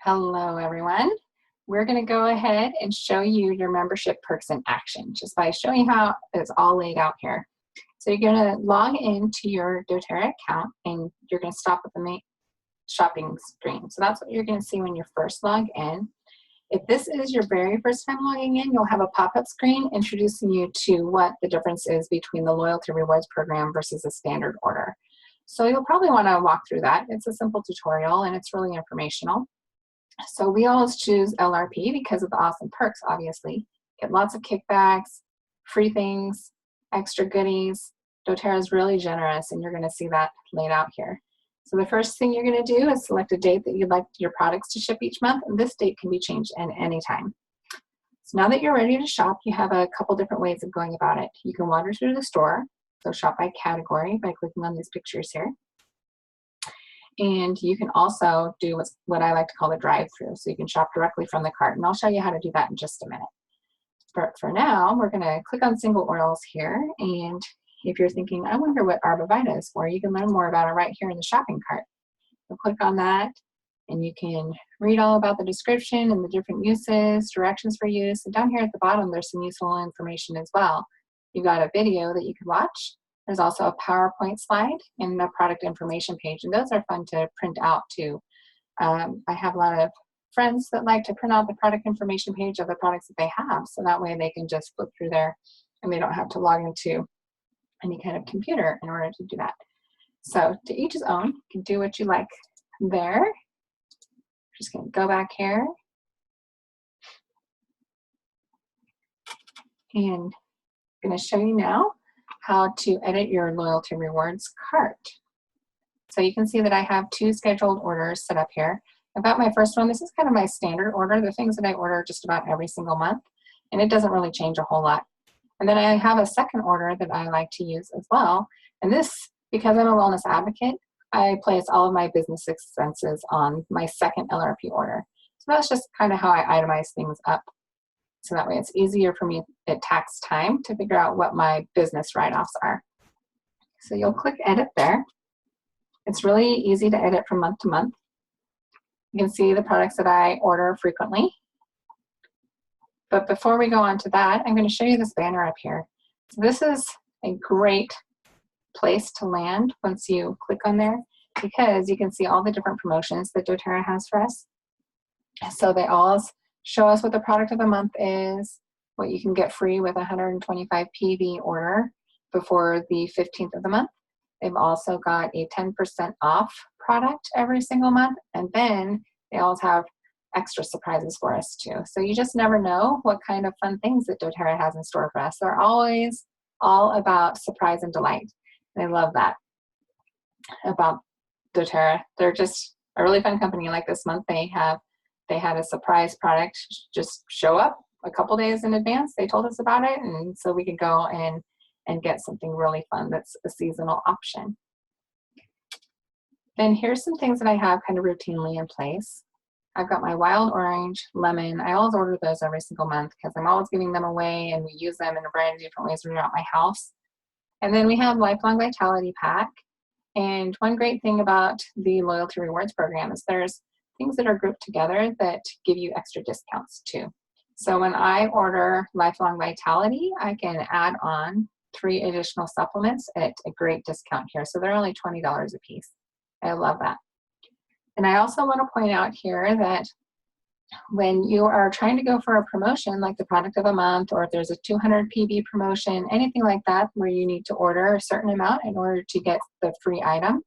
Hello, everyone. We're going to go ahead and show you your membership perks in action just by showing you how it's all laid out here. So you're going to log into your doTERRA account and you're going to stop at the main shopping screen. So that's what you're going to see when you first log in. If this is your very first time logging in, you'll have a pop-up screen introducing you to what the difference is between the loyalty rewards program versus a standard order. So you'll probably want to walk through that. It's a simple tutorial and it's really informational. So we always choose LRP because of the awesome perks, obviously. Get lots of kickbacks, free things, extra goodies. doTERRA is really generous, and you're going to see that laid out here. So the first thing you're going to do is select a date that you'd like your products to ship each month, and this date can be changed at any time. So now that you're ready to shop, you have a couple different ways of going about it. You can wander through the store, so shop by category by clicking on these pictures here. And you can also do what I like to call the drive-through. So you can shop directly from the cart. And I'll show you how to do that in just a minute. But for now, we're going to click on single oils here. And if you're thinking, I wonder what Arbavita is for, you can learn more about it right here in the shopping cart. You'll click on that, and you can read all about the description and the different uses, directions for use. And down here at the bottom, there's some useful information as well. You've got a video that you can watch. There's also a PowerPoint slide and a product information page, and those are fun to print out too. I have a lot of friends that like to print out the product information page of the products that they have, so that way they can just flip through there and they don't have to log into any kind of computer in order to do that. So to each his own, you can do what you like there. Just gonna go back here and I'm gonna show you now how to edit your loyalty rewards cart. So you can see that I have 2 scheduled orders set up here. About my first one, this is kind of my standard order, the things that I order just about every single month, and it doesn't really change a whole lot. And then I have a second order that I like to use as well. And this, because I'm a wellness advocate, I place all of my business expenses on my second LRP order. So that's just kind of how I itemize things up. So that way it's easier for me at tax time to figure out what my business write-offs are. So you'll click edit there. It's really easy to edit from month to month. You can see the products that I order frequently. But before we go on to that, I'm going to show you this banner up here. So this is a great place to land once you click on there, because you can see all the different promotions that doTERRA has for us. So they all show us what the product of the month is, what you can get free with a 125 PV order before the 15th of the month. They've also got a 10% off product every single month, and then they always have extra surprises for us too. So you just never know what kind of fun things that doTERRA has in store for us. They're always all about surprise and delight. And I love that about doTERRA. They're just a really fun company. Like this month, they had a surprise product just show up a couple days in advance. They told us about it, and so we could go and get something really fun that's a seasonal option. Then here's some things that I have kind of routinely in place. I've got my wild orange, lemon. I always order those every single month because I'm always giving them away, and we use them in a variety of different ways throughout my house. And then we have Lifelong Vitality Pack. And one great thing about the Loyalty Rewards program is there's things that are grouped together that give you extra discounts too. So when I order Lifelong Vitality, I can add on 3 additional supplements at a great discount here. So they're only $20 a piece. I love that. And I also want to point out here that when you are trying to go for a promotion like the product of the month, or if there's a 200 PV promotion, anything like that where you need to order a certain amount in order to get the free item,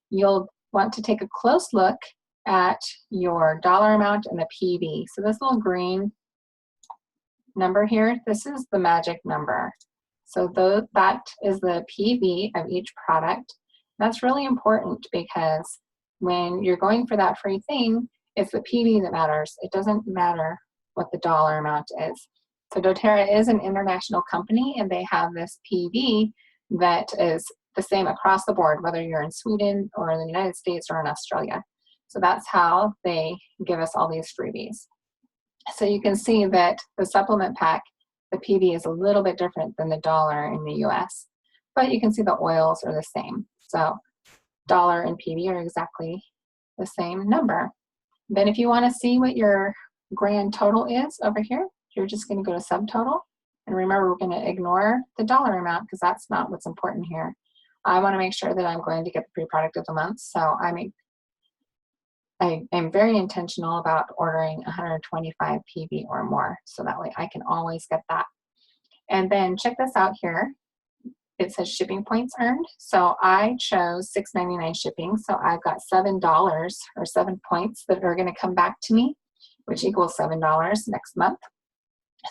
you'll want to take a close look at your dollar amount and the PV. So this little green number here, this is the magic number. So that is the PV of each product. That's really important because when you're going for that free thing, it's the PV that matters. It doesn't matter what the dollar amount is. So doTERRA is an international company, and they have this PV that is the same across the board, whether you're in Sweden or in the United States or in Australia. So that's how they give us all these freebies. So you can see that the supplement pack, the PV is a little bit different than the dollar in the US, but you can see the oils are the same. So dollar and PV are exactly the same number. Then if you want to see what your grand total is over here, you're just going to go to subtotal. And remember, we're going to ignore the dollar amount because that's not what's important here. I want to make sure that I'm going to get the free product of the month. So I am very intentional about ordering 125 PV or more. So that way I can always get that. And then check this out here. It says shipping points earned. So I chose $6.99 shipping. So I've got $7 or 7 points that are going to come back to me, which equals $7 next month.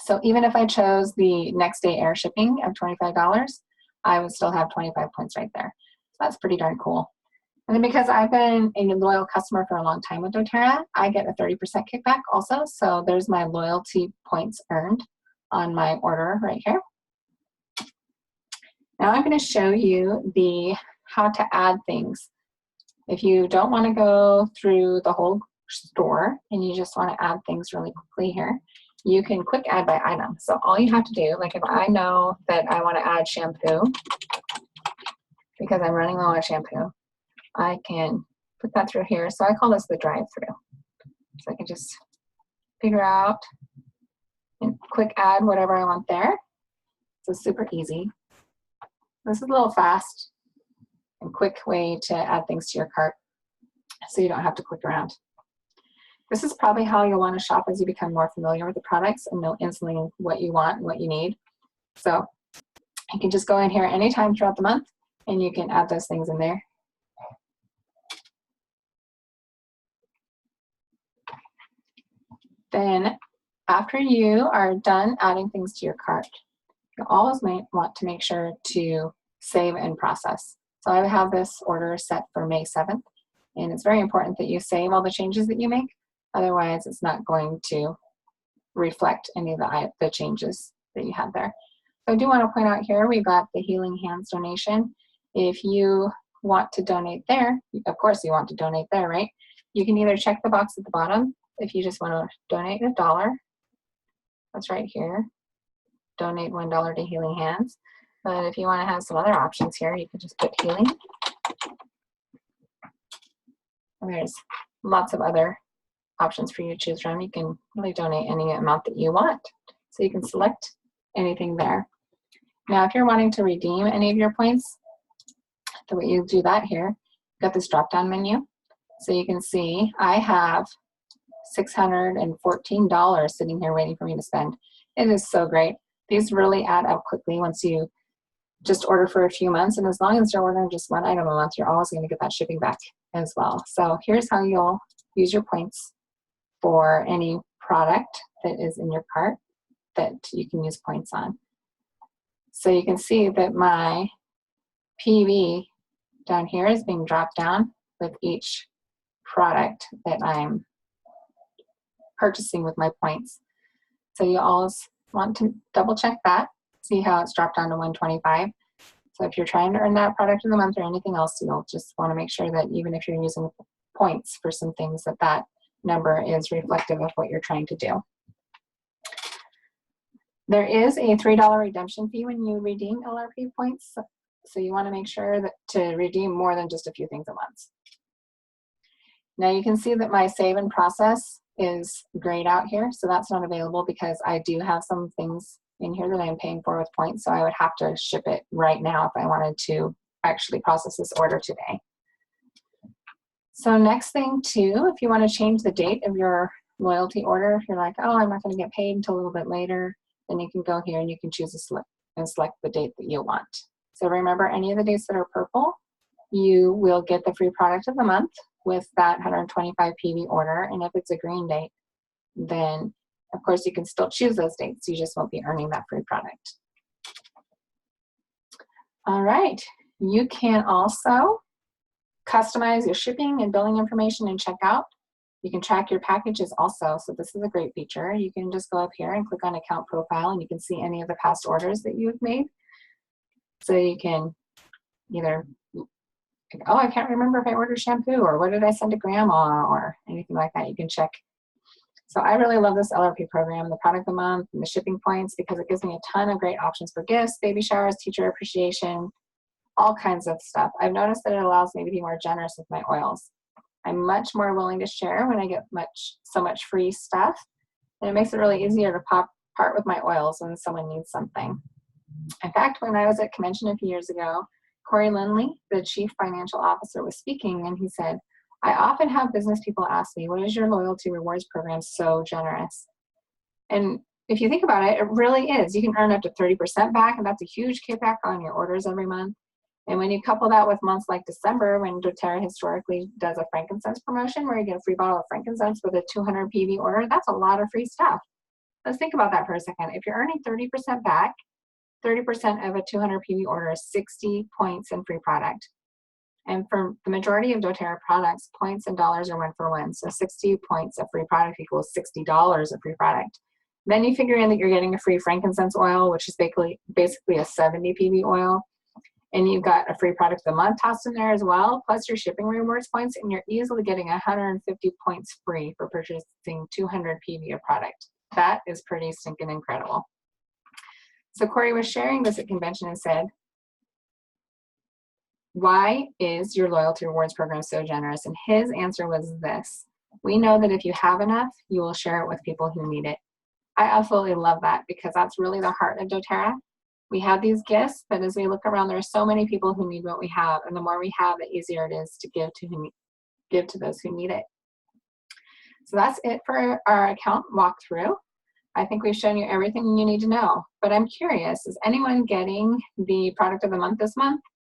So even if I chose the next day air shipping of $25, I would still have 25 points right there. So that's pretty darn cool. And then because I've been a loyal customer for a long time with doTERRA, I get a 30% kickback also. So there's my loyalty points earned on my order right here. Now I'm going to show you how to add things. If you don't want to go through the whole store and you just want to add things really quickly here, you can quick add by item. So all you have to do, like if I know that I want to add shampoo because I'm running low on shampoo, I can put that through here. So I call this the drive-through. So I can just figure out and quick add whatever I want there. So super easy. This is a little fast and quick way to add things to your cart so you don't have to click around. This is probably how you'll want to shop as you become more familiar with the products and know instantly what you want and what you need. So you can just go in here anytime throughout the month and you can add those things in there. Then after you are done adding things to your cart, you always want to make sure to save and process. So I have this order set for May 7th, and it's very important that you save all the changes that you make. Otherwise, it's not going to reflect any of the changes that you had there. So I do want to point out here, we've got the Healing Hands donation. If you want to donate there, of course you want to donate there, right? You can either check the box at the bottom if you just want to donate $1. That's right here. Donate $1 to Healing Hands. But if you want to have some other options here, you can just put healing. And there's lots of other options for you to choose from. You can really donate any amount that you want. So you can select anything there. Now, if you're wanting to redeem any of your points, the way you do that here, you've got this drop-down menu. So you can see I have $614 sitting here waiting for me to spend. It is so great. These really add up quickly once you just order for a few months. And as long as you're ordering just one item a month, you're always going to get that shipping back as well. So here's how you'll use your points for any product that is in your cart that you can use points on. So you can see that my PV down here is being dropped down with each product that I'm purchasing with my points. So you always want to double check that, see how it's dropped down to 125. So if you're trying to earn that product of the month or anything else, you'll just want to make sure that even if you're using points for some things, that number is reflective of what you're trying to do. There is a $3 redemption fee when you redeem LRP points. So you want to make sure that to redeem more than just a few things at once. Now you can see that my save and process is grayed out here. So that's not available because I do have some things in here that I'm paying for with points. So I would have to ship it right now if I wanted to actually process this order today. So next thing too, if you want to change the date of your loyalty order, if you're like, oh, I'm not going to get paid until a little bit later, then you can go here and you can choose a select and select the date that you want. So remember, any of the dates that are purple, you will get the free product of the month with that 125 PV order. And if it's a green date, then of course you can still choose those dates. You just won't be earning that free product. All right, you can also customize your shipping and billing information in checkout. You can track your packages also. So this is a great feature. You can just go up here and click on account profile and you can see any of the past orders that you've made. So you can either, oh, I can't remember if I ordered shampoo or what did I send to grandma or anything like that. You can check. So I really love this LRP program, the product of the month and the shipping points, because it gives me a ton of great options for gifts, baby showers, teacher appreciation, all kinds of stuff. I've noticed that it allows me to be more generous with my oils. I'm much more willing to share when I get so much free stuff. And it makes it really easier to part with my oils when someone needs something. In fact, when I was at convention a few years ago, Corey Lindley, the chief financial officer, was speaking, and he said, I often have business people ask me, what is your loyalty rewards program so generous? And if you think about it, it really is. You can earn up to 30% back, and that's a huge kickback on your orders every month. And when you couple that with months like December, when doTERRA historically does a frankincense promotion where you get a free bottle of frankincense with a 200 PV order, that's a lot of free stuff. Let's think about that for a second. If you're earning 30% back, 30% of a 200 PV order is 60 points in free product. And for the majority of doTERRA products, points and dollars are 1 for 1. So 60 points of free product equals $60 of free product. Then you figure in that you're getting a free frankincense oil, which is basically a 70 PV oil. And you've got a free product of the month tossed in there as well, plus your shipping rewards points, and you're easily getting 150 points free for purchasing 200 PV of product. That is pretty stinking incredible. So Corey was sharing this at convention and said, why is your loyalty rewards program so generous? And his answer was this: we know that if you have enough, you will share it with people who need it. I absolutely love that, because that's really the heart of doTERRA. We have these gifts, but as we look around, there are so many people who need what we have, and the more we have, the easier it is to give to those who need it. So that's it for our account walkthrough. I think we've shown you everything you need to know, but I'm curious, is anyone getting the product of the month this month?